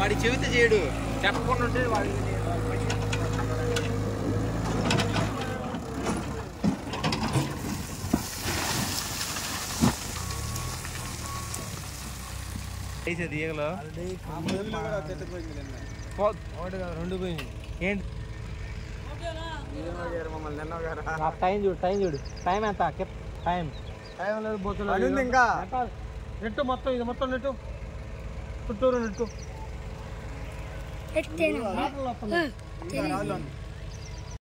వాడి చెబితే చేయడు చెప్పకుండా ఉంటే వాడి ఈగలో రెండు పోయింది ఏంటి టైం చూడు టైం ఎంత టైం లేదు బోతులు ఇంకా నెట్టు మొత్తం ఇది మొత్తం నెట్టు చుట్టూరు నెట్టు